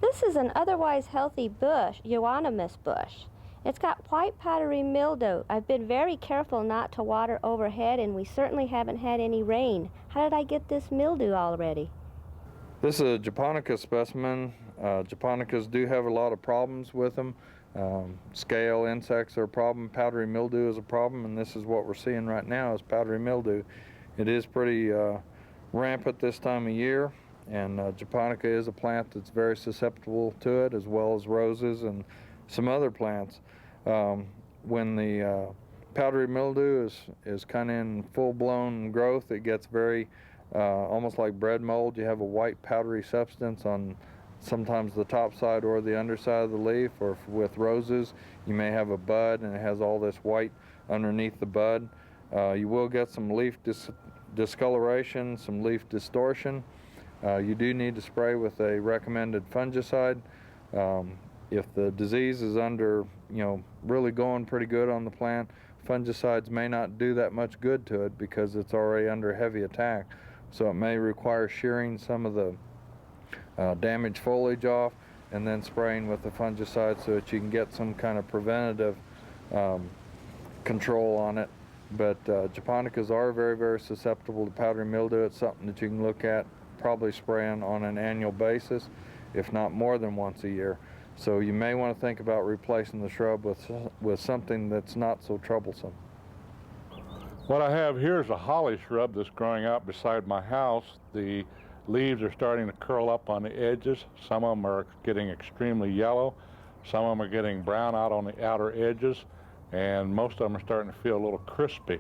This is an otherwise healthy bush, Euonymus bush. It's got white powdery mildew. I've been very careful not to water overhead, and we certainly haven't had any rain. How did I get this mildew already? This is a japonica specimen. Japonicas do have a lot of problems with them. Scale insects are a problem, powdery mildew is a problem, and this is what we're seeing right now is powdery mildew. It is pretty rampant this time of year, and japonica is a plant that's very susceptible to it, as well as roses and some other plants. When the powdery mildew is kind of in full-blown growth, it gets very almost like bread mold. You have a white powdery substance on sometimes the top side or the underside of the leaf, or with roses you may have a bud and it has all this white underneath the bud. You will get some leaf discoloration, some leaf distortion. You do need to spray with a recommended fungicide. If the disease is really going pretty good on the plant, fungicides may not do that much good to it because it's already under heavy attack. So it may require shearing some of the damaged foliage off and then spraying with the fungicide so that you can get some kind of preventative control on it. But japonicas are very, very susceptible to powdery mildew. It's something that you can look at probably spraying on an annual basis, if not more than once a year. So you may want to think about replacing the shrub with something that's not so troublesome. What I have here is a holly shrub that's growing out beside my house. The leaves are starting to curl up on the edges. Some of them are getting extremely yellow. Some of them are getting brown out on the outer edges, and most of them are starting to feel a little crispy.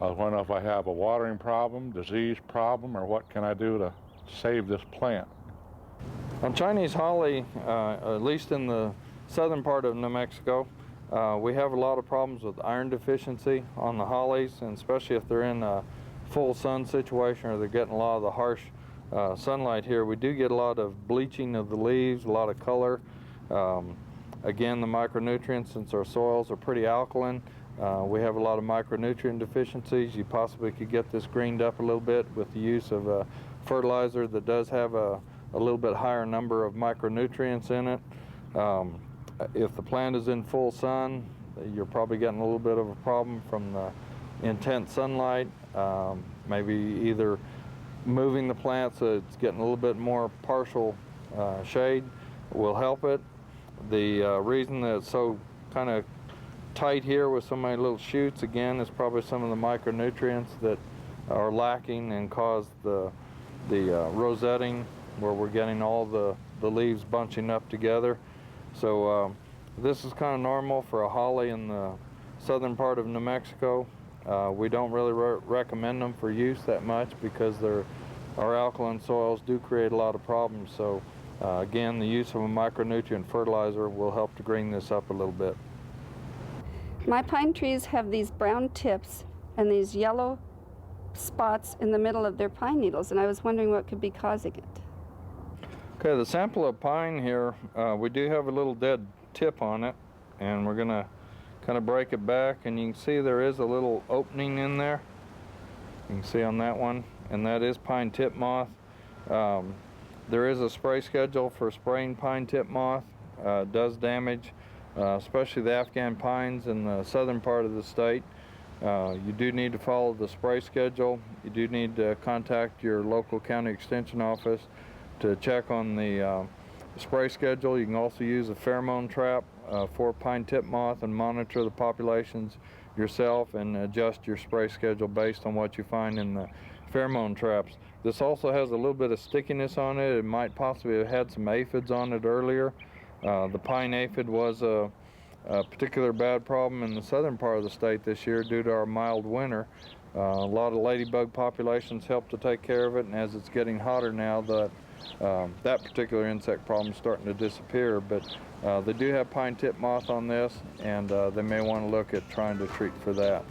I was wondering if I have a watering problem, disease problem, or what can I do to save this plant? On Chinese holly, at least in the southern part of New Mexico, we have a lot of problems with iron deficiency on the hollies, and especially if they're in a full sun situation or they're getting a lot of the harsh sunlight here. We do get a lot of bleaching of the leaves, a lot of color. Again, the micronutrients, since our soils are pretty alkaline, we have a lot of micronutrient deficiencies. You possibly could get this greened up a little bit with the use of a fertilizer that does have a little bit higher number of micronutrients in it. If the plant is in full sun, you're probably getting a little bit of a problem from the intense sunlight. Maybe either moving the plant so it's getting a little bit more partial shade will help it. The reason that it's so kind of tight here with so many little shoots, again, is probably some of the micronutrients that are lacking and cause the rosetting, where we're getting all the leaves bunching up together. So this is kind of normal for a holly in the southern part of New Mexico. We don't really recommend them for use that much because our alkaline soils do create a lot of problems. So again, the use of a micronutrient fertilizer will help to green this up a little bit. My pine trees have these brown tips and these yellow spots in the middle of their pine needles, and I was wondering what could be causing it. Okay, the sample of pine here, we do have a little dead tip on it, and we're going to kind of break it back, and you can see there is a little opening in there. You can see on that one, and that is pine tip moth. There is a spray schedule for spraying pine tip moth. It does damage, especially the Afghan pines in the southern part of the state. You do need to follow the spray schedule. You do need to contact your local county extension office to check on the spray schedule. You can also use a pheromone trap for pine tip moth and monitor the populations yourself and adjust your spray schedule based on what you find in the pheromone traps. This also has a little bit of stickiness on it. It might possibly have had some aphids on it earlier. The pine aphid was a particular bad problem in the southern part of the state this year due to our mild winter. A lot of ladybug populations help to take care of it, and as it's getting hotter now, that particular insect problem is starting to disappear. But they do have pine tip moth on this, and they may want to look at trying to treat for that.